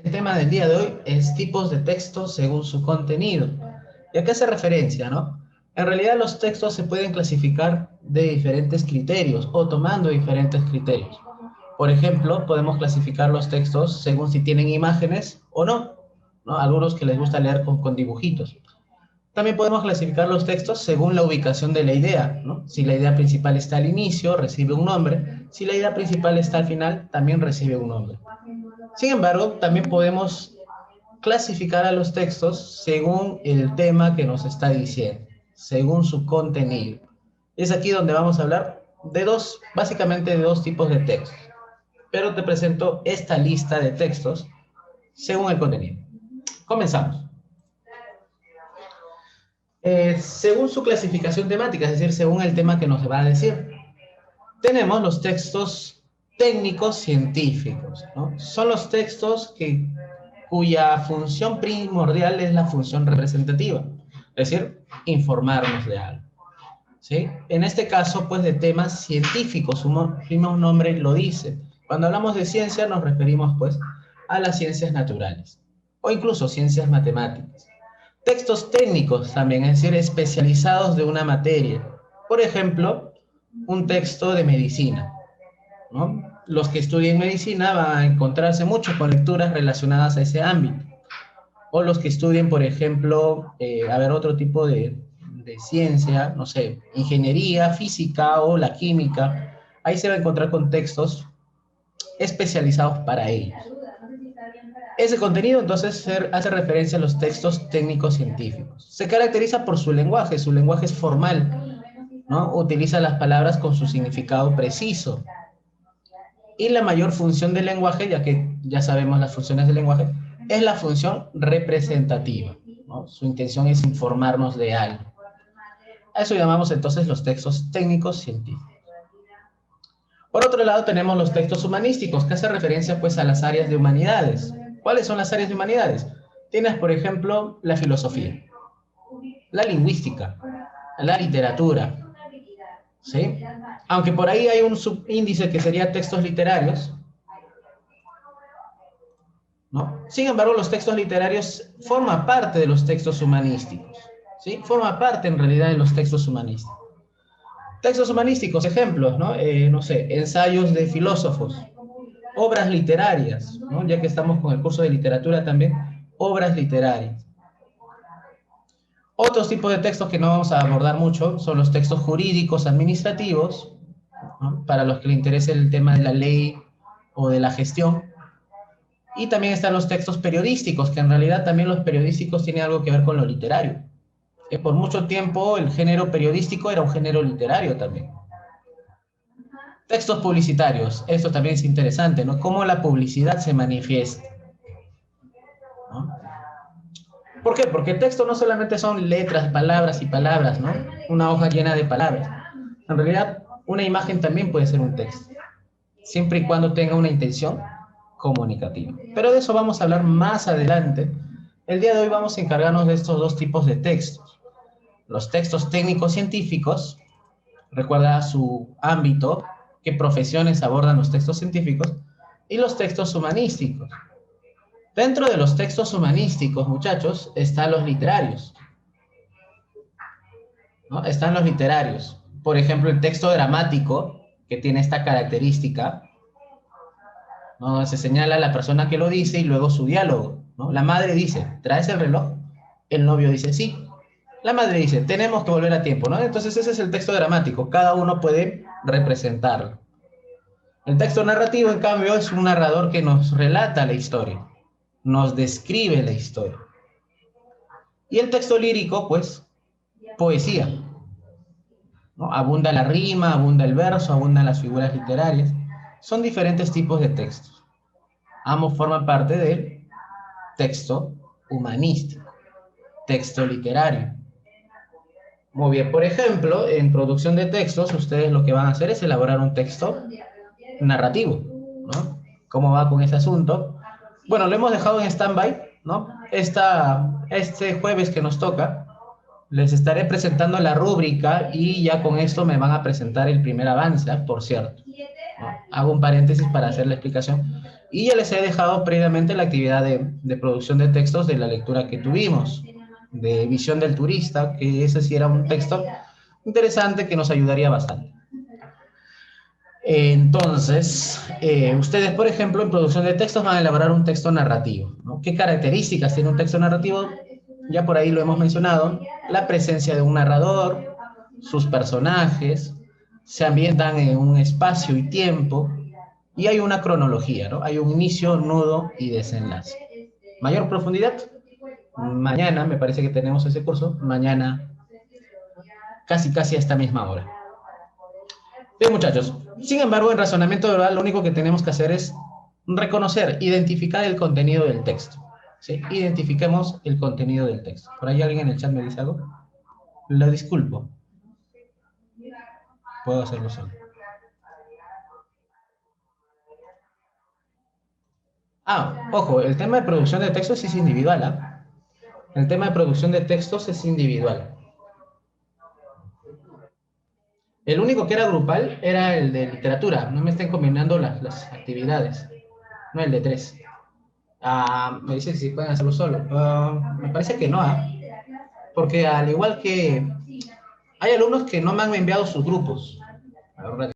El tema del día de hoy es tipos de textos según su contenido. ¿Y a qué hace referencia, no? En realidad los textos se pueden clasificar de diferentes criterios o tomando diferentes criterios. Por ejemplo, podemos clasificar los textos según si tienen imágenes o no, ¿no? Algunos que les gusta leer con dibujitos. También podemos clasificar los textos según la ubicación de la idea, ¿no? Si la idea principal está al inicio, recibe un nombre. Si la idea principal está al final, también recibe un nombre. Sin embargo, también podemos clasificar a los textos según el tema que nos está diciendo, según su contenido. Es aquí donde vamos a hablar de básicamente de dos tipos de textos. Pero te presento esta lista de textos según el contenido. Comenzamos. Según su clasificación temática, es decir, según el tema que nos va a decir, tenemos los textos técnicos científicos, ¿no? Son los textos cuya función primordial es la función representativa, es decir, informarnos de algo, ¿sí? En este caso, pues, de temas científicos, su mismo nombre lo dice. Cuando hablamos de ciencia nos referimos, pues, a las ciencias naturales o incluso ciencias matemáticas. Textos técnicos también, es decir, especializados de una materia. Por ejemplo, un texto de medicina, ¿no? Los que estudien medicina van a encontrarse mucho con lecturas relacionadas a ese ámbito. O los que estudien, por ejemplo, otro tipo de ciencia, no sé, ingeniería, física o la química. Ahí se va a encontrar con textos especializados para ellos. Ese contenido entonces hace referencia a los textos técnicos científicos. Se caracteriza por su lenguaje es formal, ¿no? Utiliza las palabras con su significado preciso. Y la mayor función del lenguaje, ya que ya sabemos las funciones del lenguaje, es la función representativa, ¿no? Su intención es informarnos de algo. A eso llamamos entonces los textos técnicos científicos. Por otro lado tenemos los textos humanísticos, que hace referencia pues a las áreas de humanidades. ¿Cuáles son las áreas de humanidades? Tienes, por ejemplo, la filosofía, la lingüística, la literatura, ¿sí? Aunque por ahí hay un subíndice que sería textos literarios, ¿no? Sin embargo, los textos literarios forman parte de los textos humanísticos, ¿sí? Forma parte en realidad de los textos humanísticos. Textos humanísticos, ejemplos, ¿no? No sé, ensayos de filósofos, obras literarias, ¿no? Ya que estamos con el curso de literatura también, obras literarias. Otros tipos de textos que no vamos a abordar mucho son los textos jurídicos administrativos, ¿no? Para los que les interese el tema de la ley o de la gestión. Y también están los textos periodísticos, que en realidad también los periodísticos tienen algo que ver con lo literario. Por mucho tiempo el género periodístico era un género literario también. Textos publicitarios, esto también es interesante, ¿no? Cómo la publicidad se manifiesta, ¿no? ¿Por qué? Porque el texto no solamente son letras, palabras y palabras, ¿no? Una hoja llena de palabras. En realidad, una imagen también puede ser un texto, siempre y cuando tenga una intención comunicativa. Pero de eso vamos a hablar más adelante. El día de hoy vamos a encargarnos de estos dos tipos de textos. Los textos técnicos científicos, recuerda su ámbito, qué profesiones abordan los textos científicos, y los textos humanísticos. Dentro de los textos humanísticos, muchachos, están los literarios, ¿no? Están los literarios. Por ejemplo, el texto dramático, que tiene esta característica, ¿no? Se señala a la persona que lo dice y luego su diálogo, ¿no? La madre dice, ¿traes el reloj? El novio dice, sí. La madre dice, tenemos que volver a tiempo, ¿no? Entonces ese es el texto dramático, cada uno puede representarlo. El texto narrativo, en cambio, es un narrador que nos relata la historia, nos describe la historia. Y el texto lírico, pues, poesía, ¿no? Abunda la rima, abunda el verso, abundan las figuras literarias. Son diferentes tipos de textos. Ambos forman parte del texto humanístico, texto literario. Muy bien, por ejemplo, en producción de textos, ustedes lo que van a hacer es elaborar un texto narrativo, ¿no? ¿Cómo va con ese asunto? Bueno, lo hemos dejado en stand-by, ¿no? Este jueves que nos toca, les estaré presentando la rúbrica y ya con esto me van a presentar el primer avance, por cierto. ¿no? Hago un paréntesis para hacer la explicación. Y ya les he dejado previamente la actividad de producción de textos de la lectura que tuvimos, de Visión del Turista, que ese sí era un texto interesante que nos ayudaría bastante. Entonces, ustedes, por ejemplo, en producción de textos van a elaborar un texto narrativo, ¿no? ¿Qué características tiene un texto narrativo? Ya por ahí lo hemos mencionado, la presencia de un narrador, sus personajes, se ambientan en un espacio y tiempo, y hay una cronología, ¿no? Hay un inicio, nudo y desenlace. Mayor profundidad, mañana, me parece que tenemos ese curso, mañana, casi a esta misma hora. Bien, muchachos. Sin embargo, en razonamiento verbal, lo único que tenemos que hacer es reconocer, identificar el contenido del texto. ¿Sí? Identifiquemos el contenido del texto. ¿Por ahí alguien en el chat me dice algo? Lo disculpo. Puedo hacerlo solo. Ojo, el tema de producción de textos es individual, ¿ah? El tema de producción de textos es individual. El único que era grupal era el de literatura. No me estén combinando las actividades. No el de 3. Me dice que si pueden hacerlo solo. Me parece que no, ¿ah? Porque al igual que hay alumnos que no me han enviado sus grupos.